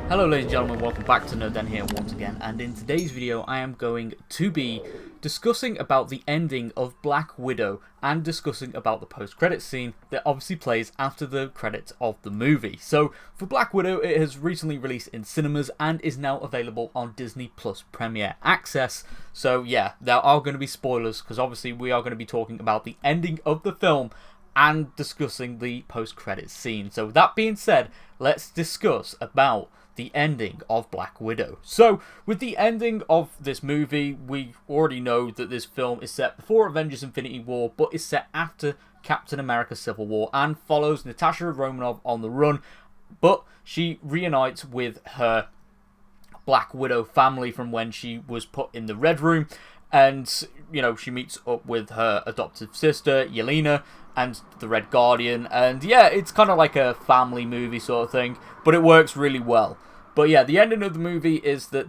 Hello ladies and gentlemen, welcome back to NerdDen here once again, and in today's video I am going to be discussing about the ending of Black Widow and discussing about the post-credits scene that obviously plays after the credits of the movie. So for Black Widow, it has recently released in cinemas and is now available on Disney Plus Premier Access. So yeah, there are going to be spoilers because obviously we are going to be talking about the ending of the film and discussing the post-credits scene. So with that being said, let's discuss about the ending of Black Widow. So, with the ending of this movie, we already know that this film is set before Avengers Infinity War, but is set after Captain America Civil War, and follows Natasha Romanoff on the run, but she reunites with her Black Widow family from when she was put in the Red Room, and, you know, she meets up with her adoptive sister, Yelena, and the Red Guardian, and yeah, it's kind of like a family movie sort of thing, but it works really well. But yeah, the ending of the movie is that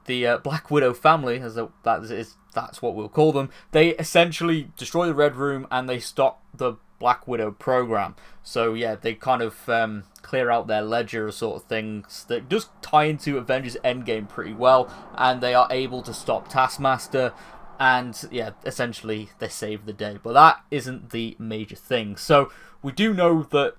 the Black Widow family, that's what we'll call them, they essentially destroy the Red Room and they stop the Black Widow program. So yeah, they kind of clear out their ledger sort of things that does tie into Avengers Endgame pretty well, and they are able to stop Taskmaster, and yeah, essentially they save the day. But that isn't the major thing. So we do know that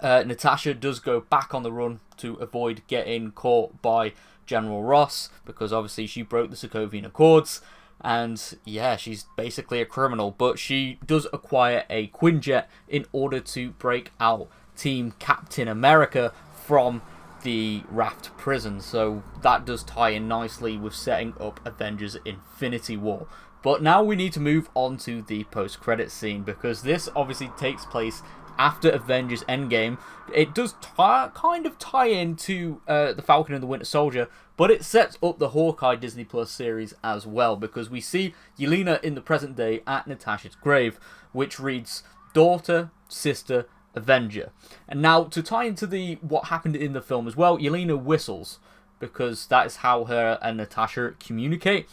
Natasha does go back on the run to avoid getting caught by General Ross, because obviously she broke the Sokovian Accords, and yeah, she's basically a criminal, but she does acquire a Quinjet in order to break out Team Captain America from the Raft prison. So that does tie in nicely with setting up Avengers Infinity War. But now we need to move on to the post-credits scene, because this obviously takes place after Avengers Endgame. It does kind of tie into the Falcon and the Winter Soldier, but it sets up the Hawkeye Disney Plus series as well, because we see Yelena in the present day at Natasha's grave, which reads, "Daughter, Sister, Avenger." And now, to tie into what happened in the film as well, Yelena whistles, because that is how her and Natasha communicate,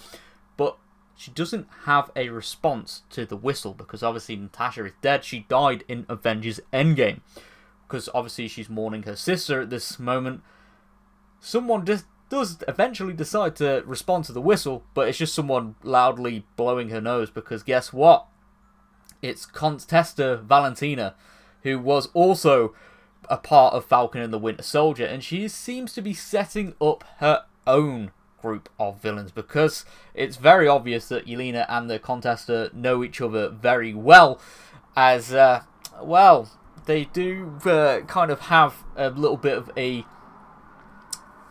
but she doesn't have a response to the whistle, because obviously Natasha is dead. She died in Avengers Endgame, because obviously she's mourning her sister at this moment. Someone does eventually decide to respond to the whistle, but it's just someone loudly blowing her nose, because guess what? It's Contessa Valentina, who was also a part of Falcon and the Winter Soldier, and she seems to be setting up her own group of villains, because it's very obvious that Yelena and the Contessa know each other very well, as well, they do kind of have a little bit of a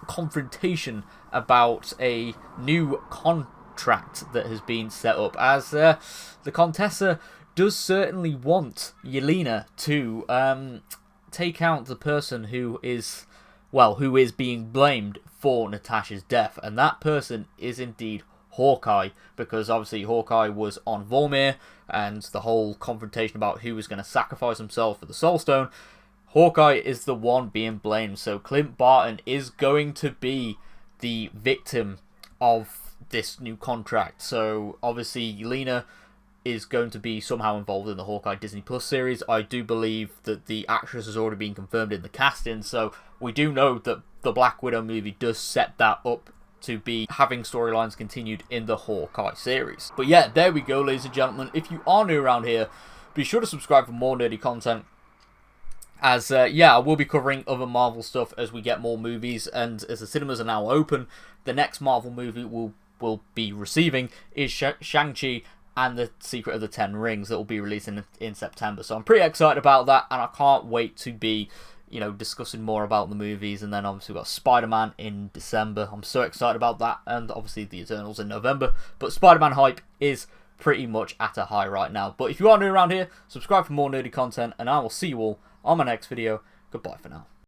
confrontation about a new contract that has been set up, as the Contessa does certainly want Yelena to take out the person who is being blamed for Natasha's death, and that person is indeed Hawkeye, because obviously Hawkeye was on Vormir, and the whole confrontation about who was going to sacrifice himself for the Soul Stone, Hawkeye is the one being blamed. So Clint Barton is going to be the victim of this new contract. So obviously Yelena is going to be somehow involved in the Hawkeye Disney Plus series. I do believe that the actress has already been confirmed in the casting, so we do know that the Black Widow movie does set that up to be having storylines continued in the Hawkeye series. But yeah, there we go, ladies and gentlemen. If you are new around here, be sure to subscribe for more nerdy content, as yeah, I will be covering other Marvel stuff as we get more movies, and as the cinemas are now open, the next Marvel movie we'll be receiving is Shang-Chi and the Secret of the Ten Rings, that will be released in September. So I'm pretty excited about that, and I can't wait to be, you know, discussing more about the movies. And then obviously we've got Spider-Man in December. I'm so excited about that, and obviously the Eternals in November. But Spider-Man hype is pretty much at a high right now. But if you are new around here, subscribe for more nerdy content, and I will see you all on my next video. Goodbye for now.